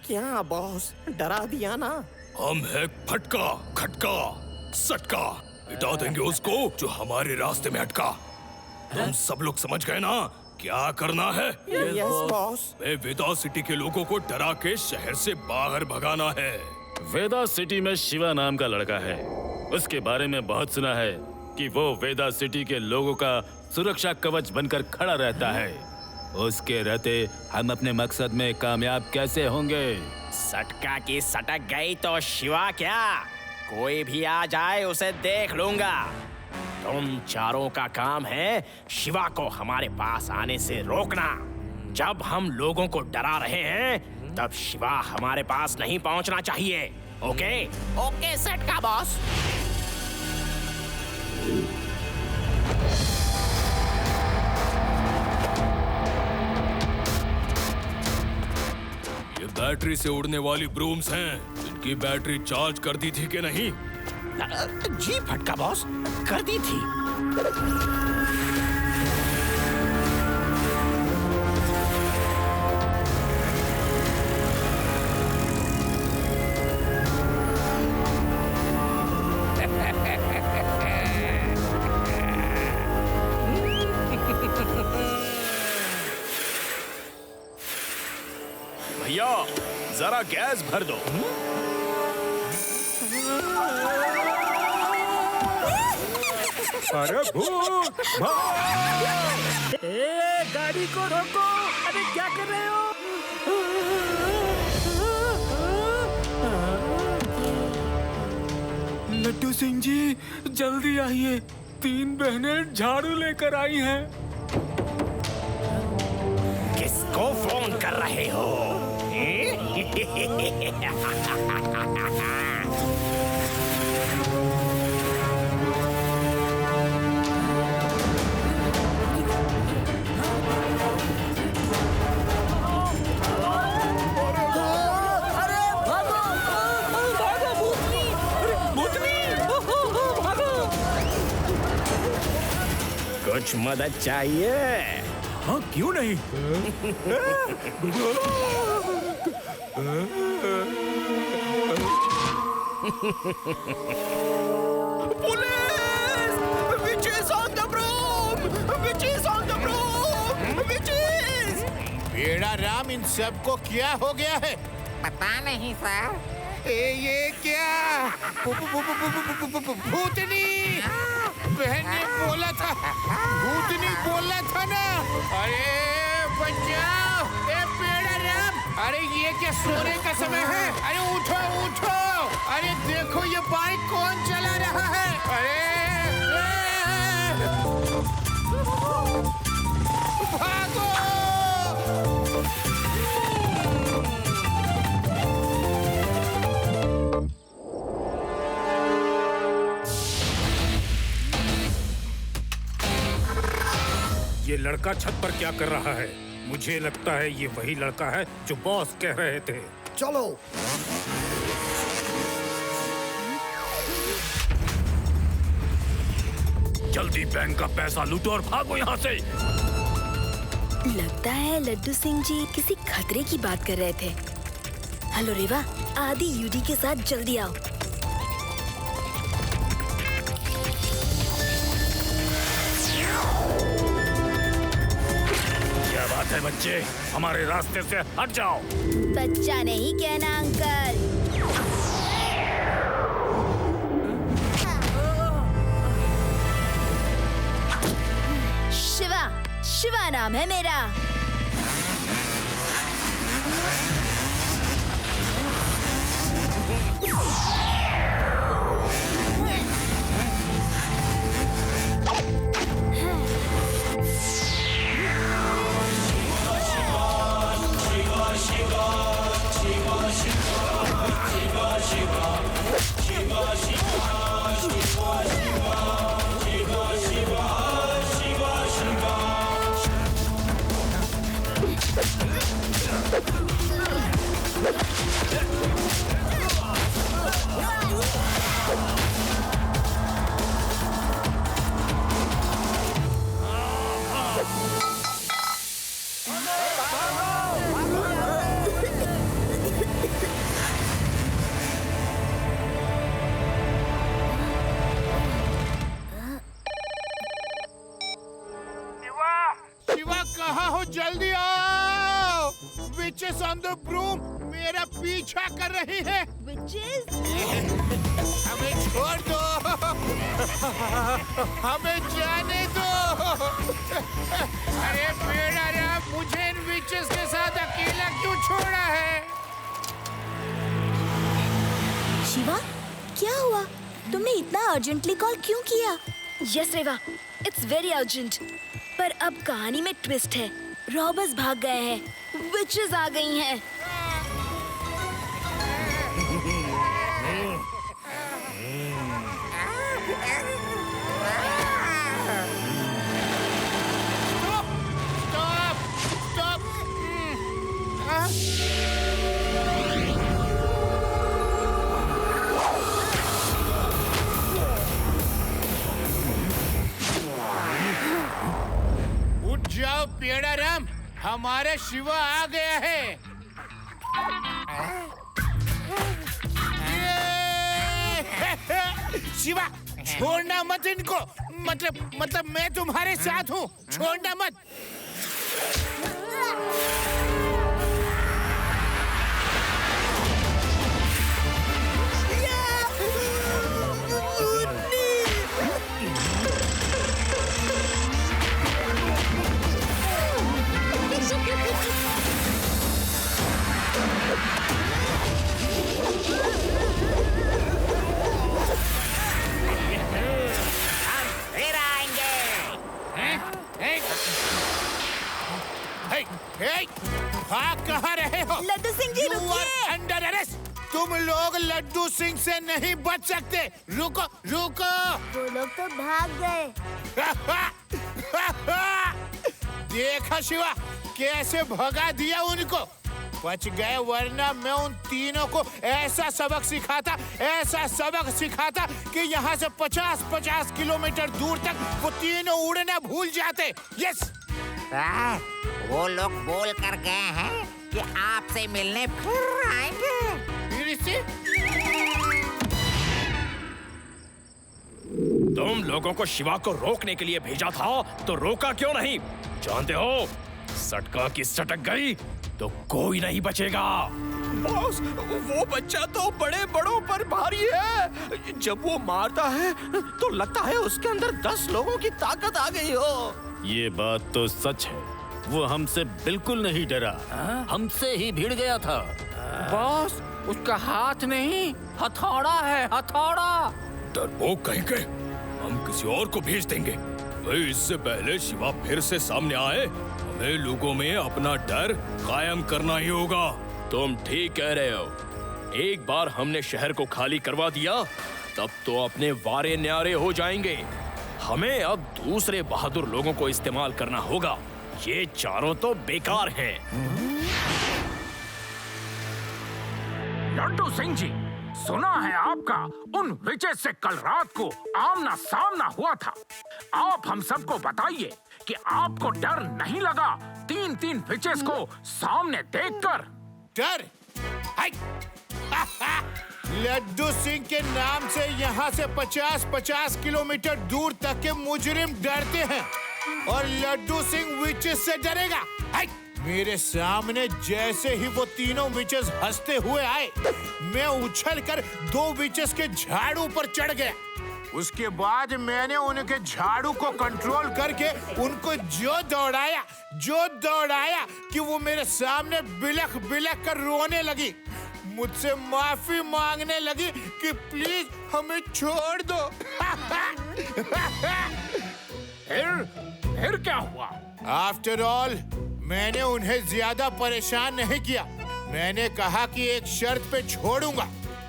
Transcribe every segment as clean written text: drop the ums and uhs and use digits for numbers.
क्या बॉस, डरा दिया ना? हम है फटका, खटका, सटका, मिटा देंगे उसको जो हमारे रास्ते में अटका। तुम सब लोग समझ गए ना क्या करना है? Yes boss. वेदा सिटी के लोगों को डरा के शहर से बाहर भगाना है। वेदा सिटी में शिवा नाम का लड़का है। उसके बारे में बहुत सुना है कि वो वेदा सिटी के लोगों का सुरक्षा कवच बनकर खड़ा रहता है। उसके रहते हम अपने मकसद में कामयाब कैसे होंगे? सटका की सटक गई तो शिवा क्या, कोई भी आ जाए उसे देख लूंगा। तुम चारों का काम है शिवा को हमारे पास आने से रोकना। जब हम लोगों को डरा रहे हैं तब शिवा हमारे पास नहीं पहुंचना चाहिए। ओके? ओके सटका बॉस। ये बैटरी से उड़ने वाली ब्रूम्स हैं। इनकी बैटरी चार्ज कर दी थी कि नहीं? जी फटका बॉस, कर दी थी। भैया जरा गैस भर दो। अरे भूत गाड़ी को रोको। अरे क्या कर रहे हो? लड्डू सिंह जी जल्दी आइए, 3 बहनें झाड़ू लेकर आई हैं। किसको फोन कर रहे हो? कुछ मदद चाहिए? हाँ क्यों नहीं। Police! Witches on the broom! Witches on the broom! Witches! बेड़ा राम, इन सबको क्या हो गया है? पता नहीं सर। ये क्या? भूतनी! बहन ने बोला था, भूतनी बोला था ना। अरे बचाओ, बेड़ा राम! अरे ये क्या सोने का समय है? अरे उठो उठो! अरे देखो ये बाइक कौन चला रहा है? भागो! ये लड़का छत पर क्या कर रहा है? मुझे लगता है ये वही लड़का है जो बॉस कह रहे थे। चलो। जल्दी बैंक का पैसा लूटो और भागो यहाँ से। लगता है लड्डू सिंह जी किसी खतरे की बात कर रहे थे। हेलो रेवा, आदि यूडी के साथ जल्दी आओ। क्या बात है बच्चे, हमारे रास्ते से हट जाओ। बच्चा नहीं कहना अंकल। शिवा, शिवा नाम है मेरा। विचेस ऑन द ब्रूम मेरा पीछा कर रही है। हमें छोड़ दो, हमें जाने दो। अरे बेड़ा राम, मुझे इन विचेस के साथ अकेला क्यों छोड़ा है? शिवा, क्या हुआ? तुमने इतना अर्जेंटली कॉल क्यों किया? Yes Reva, it's very urgent. पर अब कहानी में ट्विस्ट है। रॉबर्स भाग गए हैं, विचेस आ गई हैं। उठ जाओ पेड़ा राम, हमारा शिवा आ गया है। शिवा, छोड़ना मत इनको। मतलब मैं तुम्हारे साथ हूँ, छोड़ना मत। भाग कहाँ रहे हो? लड्डू सिंह जी रुकिए। Under arrest. तुम लोग लड्डू सिंह से नहीं बच सकते। रुको रुको। वो लोग तो भाग गए। देखा शिवा, कैसे भगा दिया उनको। बच गए, वरना मैं उन तीनों को ऐसा सबक सिखाता कि यहाँ से 50-50 किलोमीटर दूर तक वो तीनों उड़ना भूल जाते। यस। वो लोग बोल कर गए हैं कि आपसे मिलने फिर आएंगे। फिर से? तुम लोगों को शिवा को रोकने के लिए भेजा था, तो रोका क्यों नहीं? जानते हो, सटका की सटक गई तो कोई नहीं बचेगा। बॉस, वो बच्चा तो बड़े बड़ों पर भारी है। जब वो मारता है तो लगता है उसके अंदर 10 लोगों की ताकत आ गई हो। ये बात तो सच है। वो हमसे बिल्कुल नहीं डरा, हमसे ही भिड़ गया था। बॉस, उसका हाथ नहीं, हथौड़ा है, हथौड़ा। डरपोक कहीं के, हम किसी और को भेज देंगे। भाई, इससे पहले शिवा फिर से सामने आए, हमें लोगों में अपना डर कायम करना ही होगा। तुम ठीक कह रहे हो। एक बार हमने शहर को खाली करवा दिया, तब तो अपने वारे न्यारे हो जाएंगे। हमें अब दूसरे बहादुर लोगों को इस्तेमाल करना होगा। ये चारों तो बेकार हैं। लड्डू सिंह जी, सुना है आपका उन विचेस से कल रात को आमना सामना हुआ था। आप हम सबको बताइए कि आपको डर नहीं लगा 3-3 विचेस को सामने देखकर? डर? लड्डू सिंह के नाम से यहाँ से 50-50 किलोमीटर दूर तक के मुजरिम डरते हैं, और लड्डू सिंह विचेस से डरेगा? मेरे सामने जैसे ही वो तीनों विचेस हंसते हुए आए, मैं उछलकर 2 विचेस के झाड़ू पर चढ़ गया। उसके बाद मैंने उनके झाड़ू को कंट्रोल करके उनको जो दौड़ाया कि वो मेरे सामने बिलख कर रोने लगी। मुझसे माफी मांगने लगी कि प्लीज हमें छोड़ दो। फिर क्या हुआ? आफ्टर ऑल, मैंने उन्हें ज्यादा परेशान नहीं किया। मैंने कहा कि एक शर्त पे छोड़ूंगा,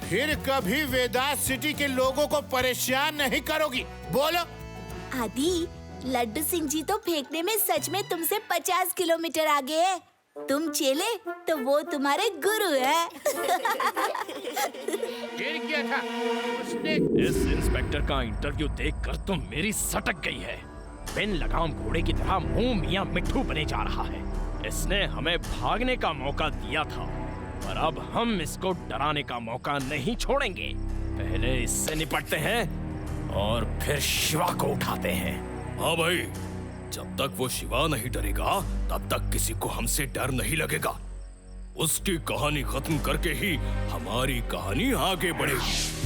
फिर कभी वेदास सिटी के लोगों को परेशान नहीं करोगी। बोलो। आदि, लड्डू सिंह जी तो फेंकने में सच में तुमसे 50 किलोमीटर आगे है। तुम चले तो वो तुम्हारे गुरु है। गिर गया था उसने। इस इंस्पेक्टर का इंटरव्यू देखकर तो मेरी सटक गई है। बिन लगाम घोड़े की तरह मुंह मियां मिट्ठू बने जा रहा है। इसने हमें भागने का मौका दिया था, पर अब हम इसको डराने का मौका नहीं छोड़ेंगे। पहले इससे निपटते हैं और फिर शिवा को उठाते हैं। हाँ भाई, जब तक वो शिवा नहीं डरेगा, तब तक किसी को हमसे डर नहीं लगेगा। उसकी कहानी खत्म करके ही हमारी कहानी आगे बढ़ेगी।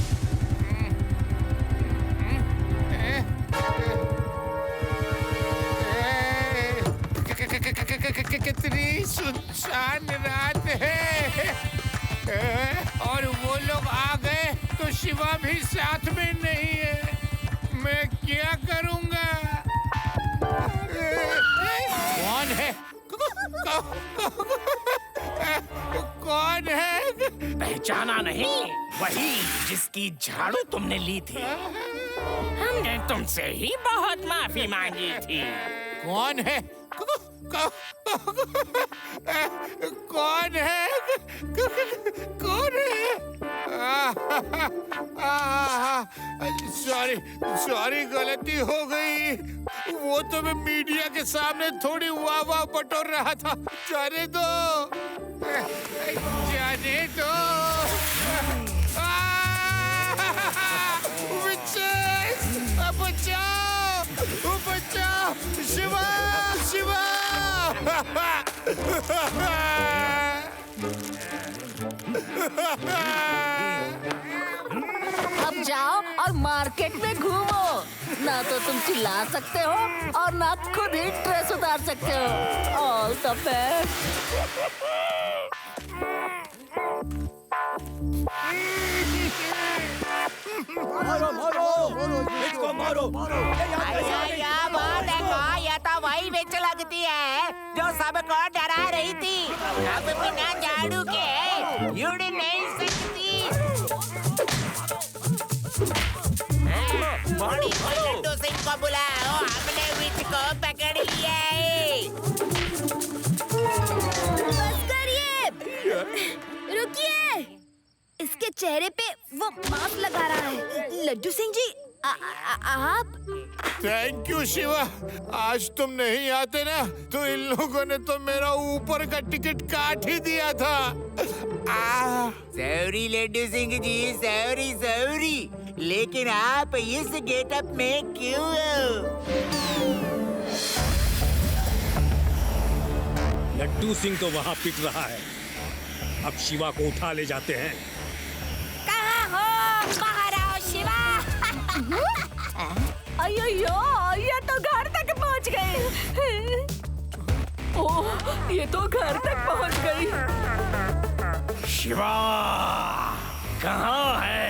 कितनी सुनसान रात है और वो लोग आ गए तो शिवा भी साथ में नहीं है। मैं क्या करूंगा? कौन है? कौन है? पहचाना नहीं? वही जिसकी झाड़ू तुमने ली थी। हमने तुमसे ही बहुत माफी मांगी थी। कौन है? कौन है? कौन है? सॉरी गलती हो गई। वो तो मैं मीडिया के सामने थोड़ी वाह बटोर रहा था। जाने दो, जाने दो। बचाओ, बचाओ, शिवा, शिवा। अब जाओ और मार्केट में घूमो। ना तो तुम चिल्ला सकते हो और ना खुद ही ड्रेस उतार सकते हो। All the best. इसको मारो। ये तो वही बिच लगती है जो सबको डरा रही थी। अब बिना झाड़ू के उड़ नहीं सकती। बड़ी लड्डू सिंह को बुलाओ, हमने बिच को पकड़ लिया है। बस करिए, रुकिए। इसके चेहरे पे वो मास्क लगा रहा है। लड्डू सिंह जी, आप? Thank you Shiva. आज तुम नहीं आते ना तो इन लोगों ने तो मेरा ऊपर का टिकट काट ही दिया था। Sorry Laddu Singh ji, sorry sorry. लेकिन आप इस गेटअप में क्यों हो? लड्डू सिंह तो वहाँ पिट रहा है। अब शिवा को उठा ले जाते हैं। कहाँ हो? बाहर आओ शिवा। अयो, ये तो घर तक पहुँच गई। ओह, ये तो घर तक पहुँच गई। शिवा कहाँ है?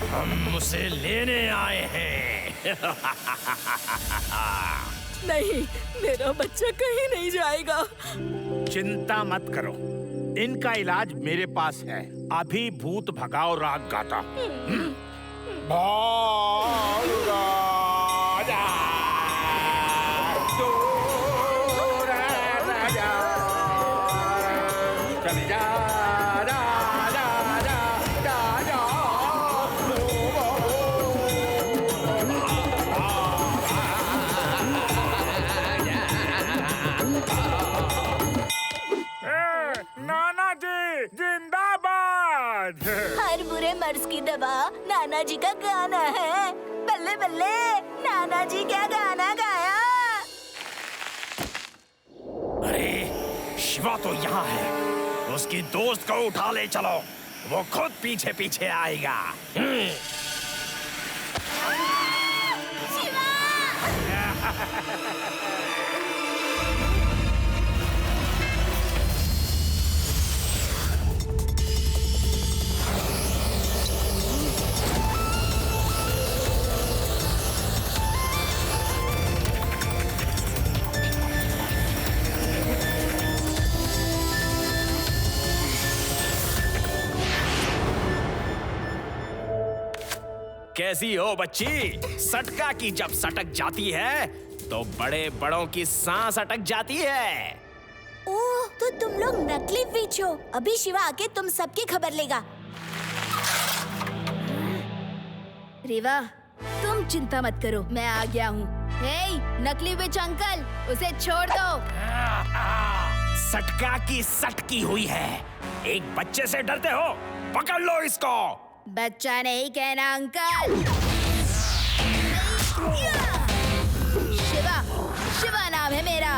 हम उसे लेने आए हैं। नहीं, मेरा बच्चा कहीं नहीं जाएगा। चिंता मत करो, इनका इलाज मेरे पास है। अभी भूत भगाओ राग गाता। नाना जी जिंदाबाद। हर बुरे मर्ज की दवा नाना जी का गाना है। बल्ले बल्ले, नाना जी क्या गाना गाया। अरे शिवा तो यहाँ है। उसकी दोस्त को उठा ले चलो, वो खुद पीछे पीछे आएगा। कैसी हो बच्ची? सटका की जब सटक जाती है तो बड़े बड़ों की सांस अटक जाती है। ओह, तो तुम लोग नकली विच हो। अभी शिवा आके तुम सबकी खबर लेगा। रेवा, तुम चिंता मत करो, मैं आ गया हूँ। हे, नकली विच अंकल, उसे छोड़ दो। सटका की सटकी हुई है। एक बच्चे से डरते हो? पकड़ लो इसको। बच्चा नहीं कहना अंकल। शिवा, शिवा नाम है मेरा।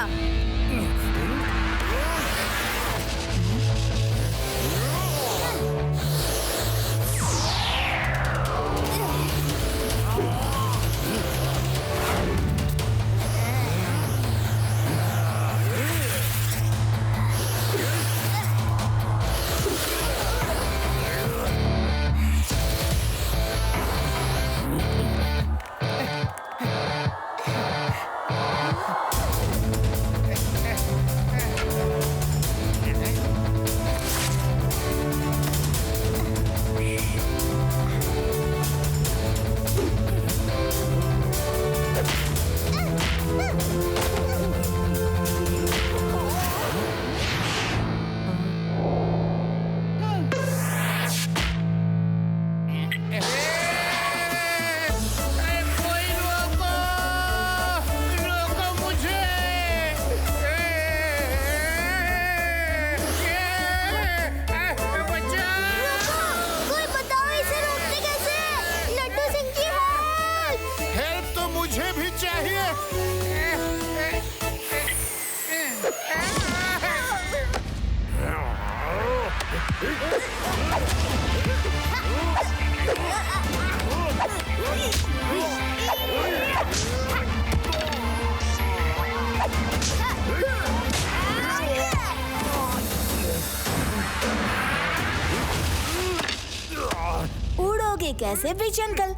ये कैसे ब्रिज अंकल?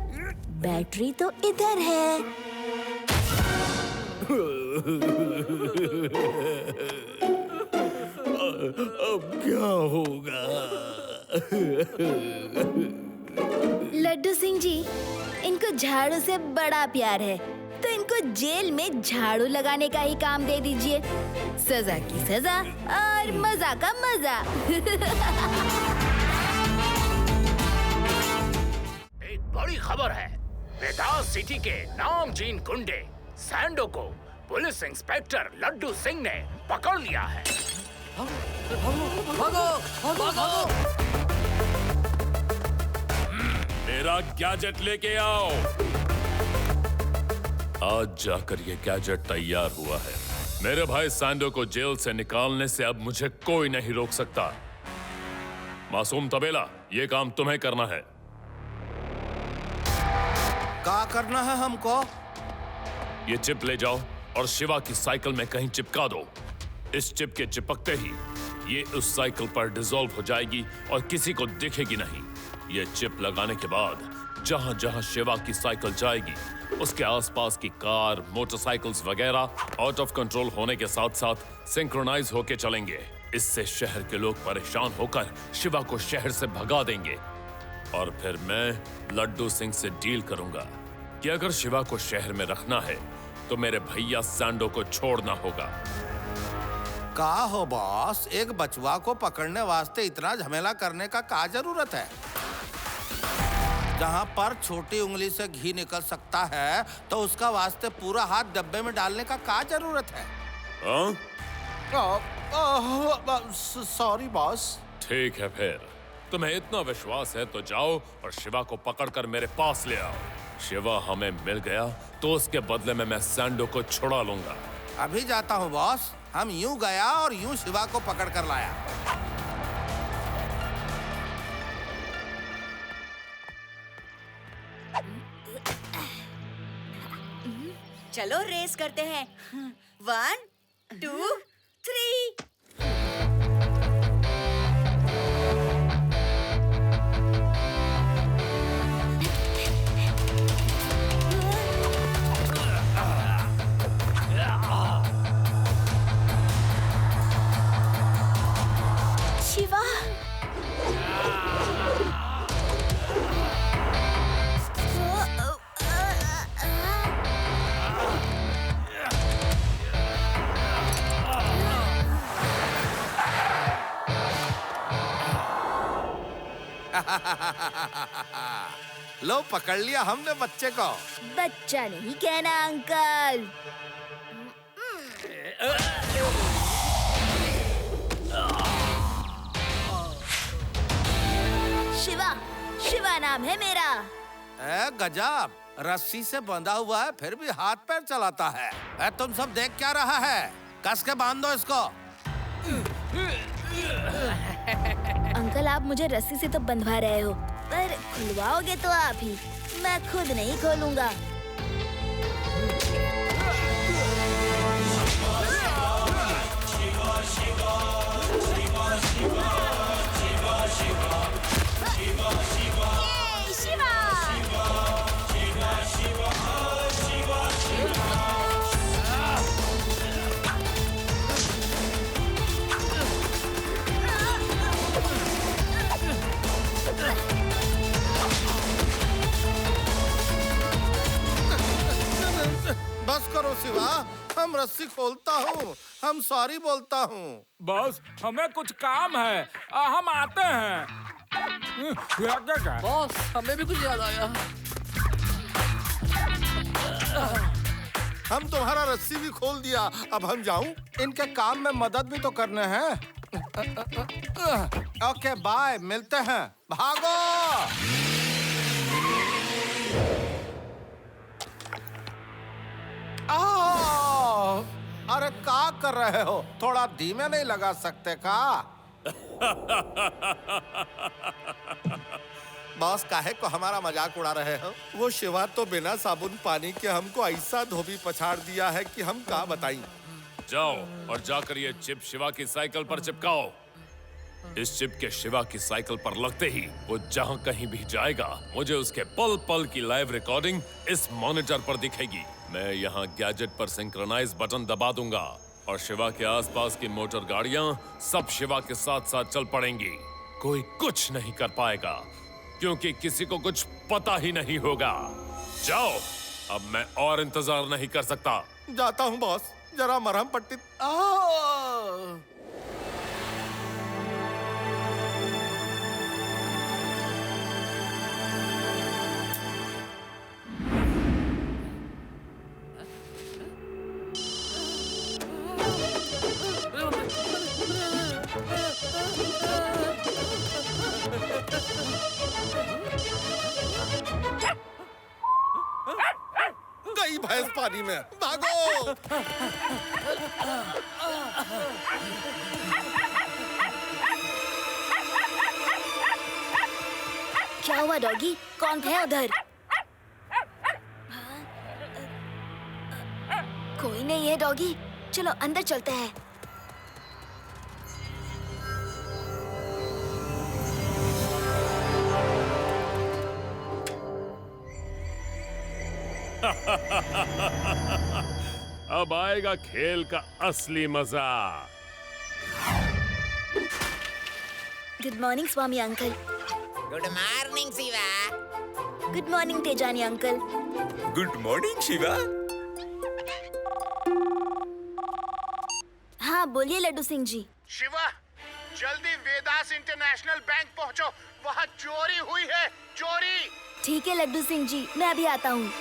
बैटरी तो इधर है। अब क्या होगा? लड्डू सिंह जी, इनको झाड़ू से बड़ा प्यार है, तो इनको जेल में झाड़ू लगाने का ही काम दे दीजिए। सजा की सजा और मजा का मजा। एक बड़ी खबर है। वेदास सिटी के नामचीन गुंडे सैंडो को पुलिस इंस्पेक्टर लड्डू सिंह ने पकड़ लिया है। मेरा गैजेट लेके आओ। आज जाकर ये गैजेट तैयार हुआ है। मेरे भाई सैंडो को जेल से निकालने से अब मुझे कोई नहीं रोक सकता। मासूम तबेला, ये काम तुम्हें करना है। क्या करना है हमको? ये चिप ले जाओ और शिवा की साइकिल में कहीं चिपका दो। इस चिप के चिपकते ही ये उस साइकिल पर डिसॉल्व हो जाएगी और किसी को दिखेगी नहीं। ये चिप लगाने के बाद जहां जहां शिवा की साइकिल जाएगी, उसके आसपास की कार, मोटरसाइकिल्स वगैरह आउट ऑफ कंट्रोल होने के साथ साथ सिंक्रोनाइज होके चलेंगे। इससे शहर के लोग परेशान होकर शिवा को शहर से भगा देंगे। और फिर मैं लड्डू सिंह से डील करूंगा कि अगर शिवा को शहर में रखना है तो मेरे भैया सैंडो को छोड़ना होगा। का हो बॉस, एक बचवा को पकड़ने वास्ते इतना झमेला करने का क्या जरूरत है? जहाँ पर छोटी उंगली से घी निकल सकता है तो उसका वास्ते पूरा हाथ डब्बे में डालने का क्या जरूरत है? Sorry boss. ठीक है, फिर तुम्हें इतना विश्वास है तो जाओ और शिवा को पकड़कर मेरे पास ले आओ। शिवा हमें मिल गया तो उसके बदले में मैं सैंडो को छुड़ा लूंगा। अभी जाता हूँ बॉस। हम यूं गया और यूं शिवा को पकड़ कर लाया। चलो रेस करते हैं। 1, 2, 3। शिवा, लो पकड़ लिया हमने बच्चे को। बच्चा नहीं कहना अंकल। शिवा, शिवा नाम है मेरा। गजब, रस्सी से बंधा हुआ है फिर भी हाथ पैर चलाता है। तुम सब देख क्या रहा है? कस के बांध दो इसको। अंकल, आप मुझे रस्सी से तो बंधवा रहे हो, पर खुलवाओगे तो आप ही, मैं खुद नहीं खोलूंगा। बस करो शिवा, हम रस्सी खोलता हूँ। हम सॉरी बोलता हूँ। बॉस, हमें कुछ काम है, हम आते हैं। बॉस, हमें भी कुछ याद आया। हम तुम्हारा रस्सी भी खोल दिया। अब हम जाऊं? इनके काम में मदद भी तो करने हैं। ओके बाय, मिलते हैं। भागो। अरे क्या कर रहे हो? थोड़ा धीमे नहीं लगा सकते का? बॉस, काहे को हमारा मजाक उड़ा रहे हो? वो शिवा तो बिना साबुन पानी के हमको ऐसा धोबी पछाड़ दिया है कि हम क्या बताएं। जाओ और जाकर ये चिप शिवा की साइकिल पर चिपकाओ। इस चिप के शिवा की साइकिल पर लगते ही वो जहाँ कहीं भी जाएगा, मुझे उसके पल पल की लाइव रिकॉर्डिंग इस मॉनिटर पर दिखेगी। मैं यहाँ गैजेट पर सिंक्रोनाइज बटन दबा दूंगा और शिवा के आसपास की मोटर गाड़ियाँ सब शिवा के साथ साथ चल पड़ेंगी। कोई कुछ नहीं कर पाएगा क्योंकि किसी को कुछ पता ही नहीं होगा। जाओ, अब मैं और इंतजार नहीं कर सकता। जाता हूँ बॉस, जरा मरहम पट्टी। गई भैंस पानी में, भागो। क्या हुआ डॉगी? कौन है उधर? कोई नहीं है डॉगी, चलो अंदर चलते हैं। अब आएगा खेल का असली मजा। Good morning Swami uncle. Good morning Shiva. Good morning Tejani uncle. Good morning Shiva. हाँ बोलिए लड्डू सिंह जी। शिवा, जल्दी वेदास इंटरनेशनल बैंक पहुंचो, वहाँ चोरी हुई है, चोरी। ठीक है लड्डू सिंह जी, मैं अभी आता हूँ।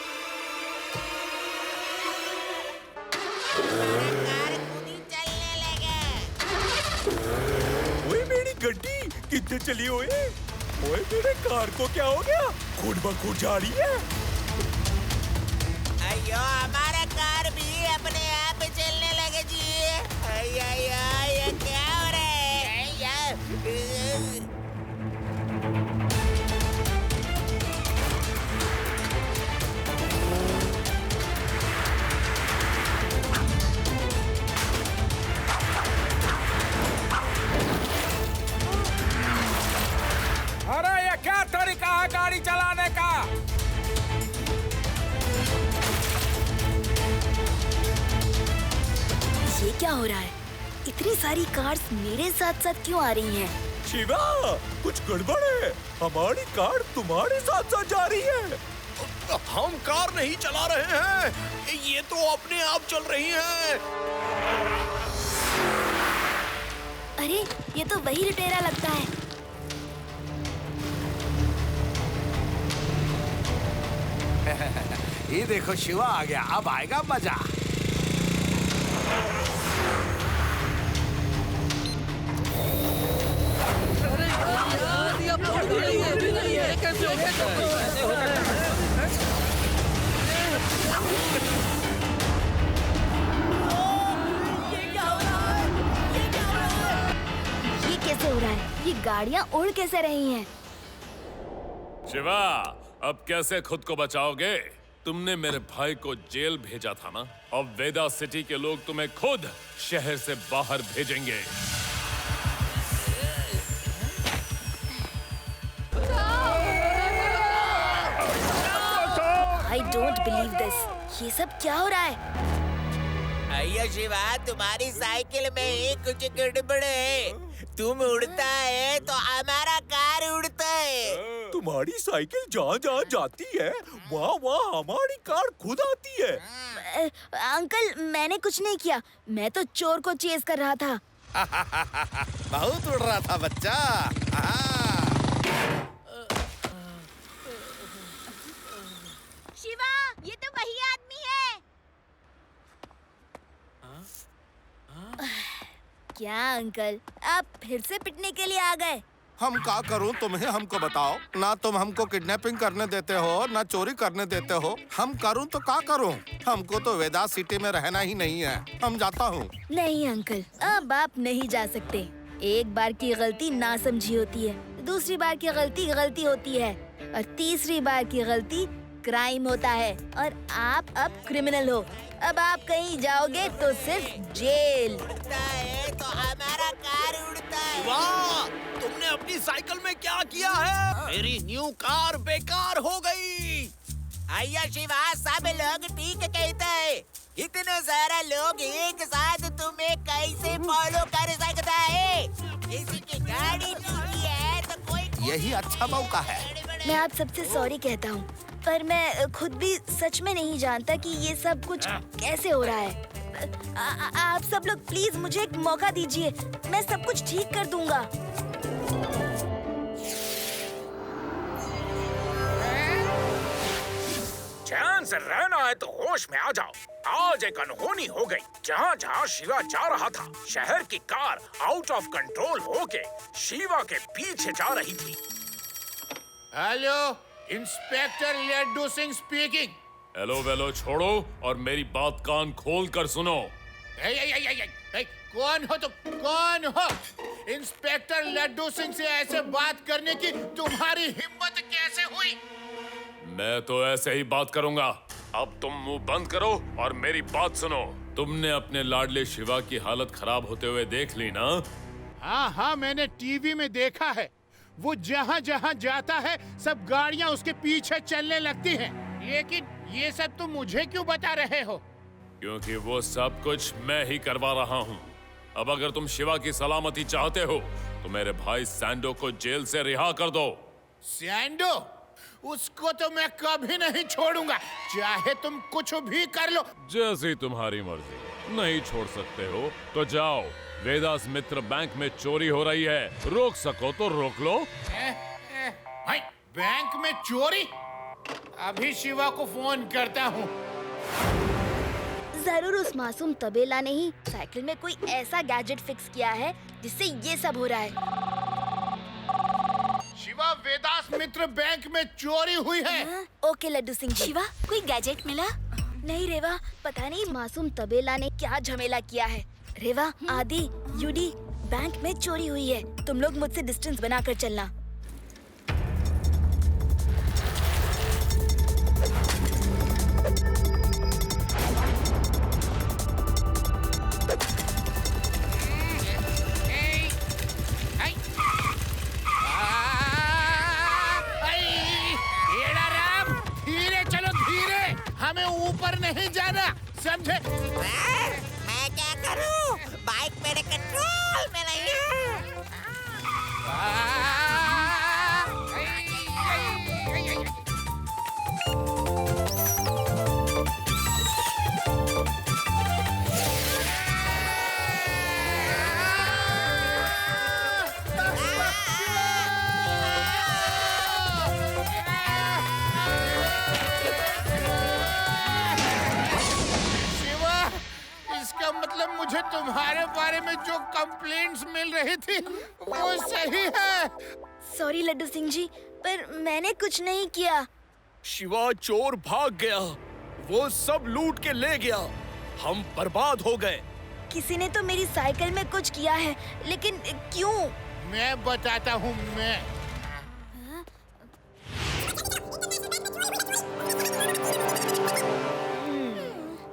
ओए मेरी गड्डी कितने चली हुई? ओए मेरे कार को क्या हो गया? खुद ब खुद जा रही है। अयो, हमारा कार भी अपने आप चलने लगे जी। अयो, ये क्या हो रहा है? अरे ये क्या तरीका है गाड़ी चलाने का? ये क्या हो रहा है? इतनी सारी कार्स मेरे साथ साथ क्यों आ रही हैं? शिवा, कुछ गड़बड़ है। हमारी कार तुम्हारे साथ साथ जा रही है। हम कार नहीं चला रहे हैं, ये तो अपने आप चल रही है। अरे ये तो वही लुटेरा लगता है। ये देखो शिवा आ गया, अब आएगा मजा। ये कैसे हो रहा है? ये गाड़ियाँ उड़ कैसे रही हैं? शिवा, अब कैसे खुद को बचाओगे? तुमने मेरे भाई को जेल भेजा था ना, अब वेदा सिटी के लोग तुम्हें खुद शहर से बाहर भेजेंगे। I don't believe this. ये सब क्या हो रहा है? अयो शिवा, तुम्हारी साइकिल में ही कुछ गड़बड़ है। तुम उड़ता है तो हमारा कार उड़ता है। तुम्हारी साइकिल जहाँ जहाँ जाती है वहाँ वहाँ हमारी कार खुद आती है। अंकल, मैंने कुछ नहीं किया, मैं तो चोर को चेज कर रहा था। बहुत उड़ रहा था बच्चा। शिवा, ये तो वही आदमी है। क्या अंकल, आप फिर से पिटने के लिए आ गए? हम क्या करूं, तुम्हें हमको बताओ ना। तुम हमको किडनैपिंग करने देते हो ना चोरी करने देते हो। हम करूं तो क्या करूं? हमको तो वेदास सिटी में रहना ही नहीं है। हम जाता हूं। नहीं अंकल, अब आप नहीं जा सकते। एक बार की गलती ना समझी होती है, दूसरी बार की गलती गलती होती है और तीसरी बार की गलती क्राइम होता है और आप अब क्रिमिनल हो। अब आप कहीं जाओगे तो सिर्फ जेल। उड़ता है तो हमारा कार उड़ता है। वाह, तुमने अपनी साइकिल में क्या किया है? मेरी न्यू कार बेकार हो गई। अय्या शिवा, सब लोग ठीक कहते हैं। इतने सारा लोग एक साथ तुम्हें कैसे फॉलो कर सकता है? किसी की गाड़ी टूटी है तो कोई यही अच्छा मौका है। मैं आप सबसे सॉरी कहता हूँ, पर मैं खुद भी सच में नहीं जानता कि ये सब कुछ कैसे हो रहा है। आप सब लोग प्लीज मुझे एक मौका दीजिए, मैं सब कुछ ठीक कर दूंगा। चैन से रहना है तो होश में आ जाओ। आज एक अनहोनी हो गई। जहाँ जहाँ शिवा जा रहा था, शहर की कार आउट ऑफ कंट्रोल होके शिवा के पीछे जा रही थी। Hello, inspector Laddu Singh speaking. Hello वेलो छोड़ो और मेरी बात कान खोल कर सुनो। कौन हो तुम? कौन हो? इंस्पेक्टर लड्डू सिंह से ऐसे बात करने की तुम्हारी हिम्मत कैसे हुई? मैं तो ऐसे ही बात करूंगा। अब तुम मुंह बंद करो और मेरी बात सुनो। तुमने अपने लाडले शिवा की हालत खराब होते हुए देख ली ना? हाँ, मैंने टीवी में देखा है। वो जहाँ जहाँ जाता है सब गाड़ियाँ उसके पीछे चलने लगती हैं। लेकिन ये सब तुम मुझे क्यों बता रहे हो? क्योंकि वो सब कुछ मैं ही करवा रहा हूँ। अब अगर तुम शिवा की सलामती चाहते हो तो मेरे भाई सैंडो को जेल से रिहा कर दो। सैंडो? उसको तो मैं कभी नहीं छोड़ूंगा, चाहे तुम कुछ भी कर लो। जैसी तुम्हारी मर्जी। नहीं छोड़ सकते हो तो जाओ। वेदास मित्र बैंक में चोरी हो रही है, रोक सको तो रोक लो। भाई, बैंक में चोरी? अभी शिवा को फोन करता हूँ। जरूर उस मासूम तबेला ने ही साइकिल में कोई ऐसा गैजेट फिक्स किया है जिससे ये सब हो रहा है। शिवा, वेदास मित्र बैंक में चोरी हुई है। ओके लड्डू सिंह। शिवा, कोई गैजेट मिला? नहीं रेवा, पता नहीं मासूम तबेला ने क्या झमेला किया है। रेवा, आदि, यूडी, बैंक में चोरी हुई है। तुम लोग मुझसे डिस्टेंस बनाकर चलना। हमें ऊपर नहीं जाना, समझे? मैं क्या करूं? बाइक मेरे कंट्रोल में नहीं है। मतलब मुझे तुम्हारे बारे में जो कंप्लेंट्स मिल रही थी वो सही है। सॉरी लड्डू सिंह जी, पर मैंने कुछ नहीं किया। शिवा चोर भाग गया, वो सब लूट के ले गया। हम बर्बाद हो गए। किसी ने तो मेरी साइकिल में कुछ किया है, लेकिन क्यों? मैं बताता हूँ। मैं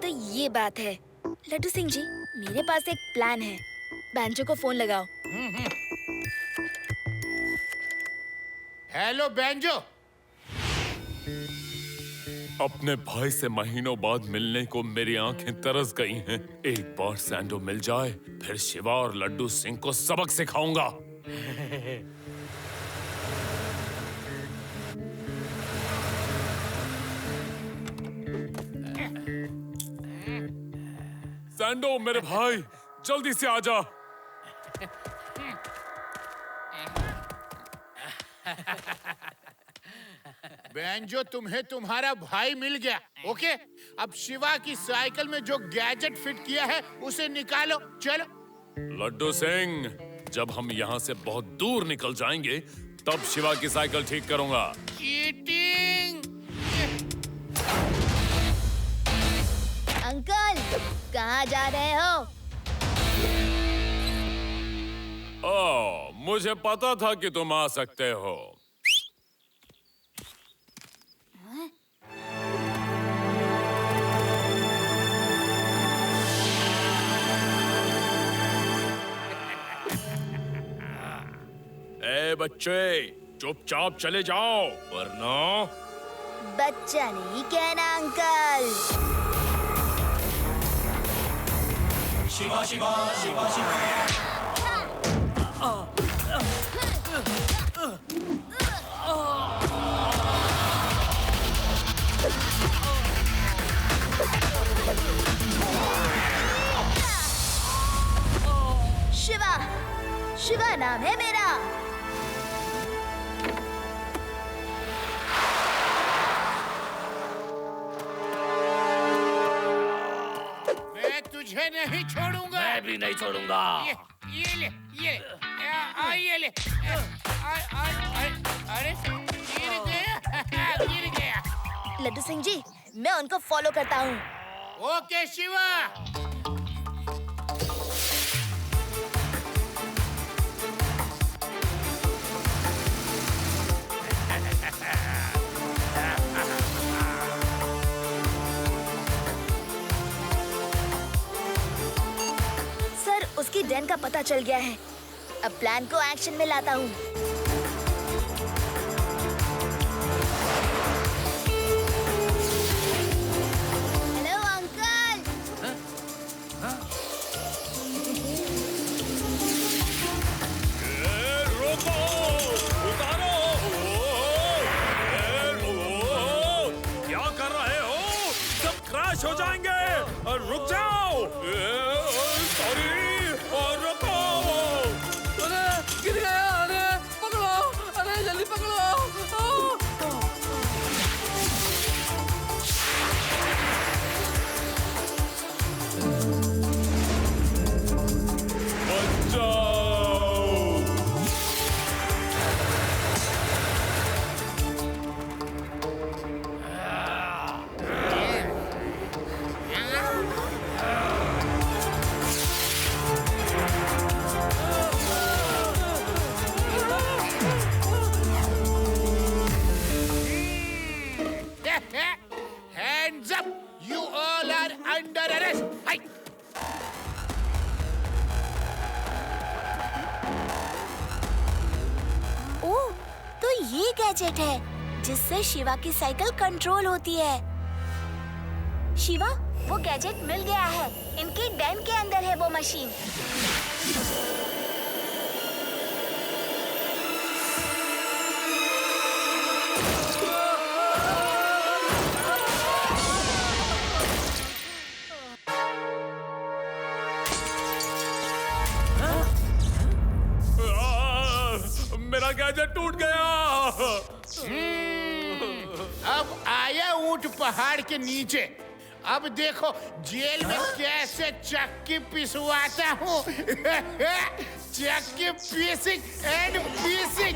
तो ये बात है। लड्डू सिंह जी, मेरे पास एक प्लान है। बैंजो को फोन लगाओ। Hello banjo. अपने भाई से महीनों बाद मिलने को मेरी आंखें तरस गई हैं। एक बार सैंडो मिल जाए, फिर शिवा और लड्डू सिंह को सबक सिखाऊंगा। सैंडो मेरे भाई, जल्दी से आजा। बैंजो, तुम्हें तुम्हारा भाई मिल गया। ओके, अब शिवा की साइकिल में जो गैजेट फिट किया है उसे निकालो। चलो। लड्डू सिंह, जब हम यहाँ से बहुत दूर निकल जाएंगे तब शिवा की साइकिल ठीक करूंगा। चीटिंग! अंकल, कहाँ जा रहे हो? ओह, मुझे पता था कि तुम आ सकते हो। बच्चे, चुपचाप चले जाओ वरना। बच्चा नहीं कहना अंकल। शिवा शिवा शिवा शिवा। शिवा, शिवा नाम है मेरा। मैं तुझे नहीं छोड़ूंगा। मैं भी नहीं छोड़ूंगा। ये ले, ये ले। अरे गिर गया। लड्डू सिंह जी, मैं उनको फॉलो करता हूँ। ओके शिवा। सर, उसकी डेन का पता चल गया है। अब प्लान को एक्शन में लाता हूँ। Hello uncle. रोको, उतारो। क्या कर रहे हो? सब क्रैश हो जाएंगे। रुक जाओ। सॉरी, रुको। अरे गिर गया। अरे पकड़ो, अरे जल्दी पकड़ो। Hands up! You all are under arrest. Hey! ओह, तो ये गैजेट है जिससे शिवा की साइकिल कंट्रोल होती है। शिवा, वो गैजेट मिल गया है। इनके डेन के अंदर है वो मशीन। मेरा गैजेट टूट गया। अब आया ऊंट पहाड़ के नीचे। अब देखो जेल में कैसे चक्की पिसवाता हूँ। चक्की पीसिंग एंड पीसिंग।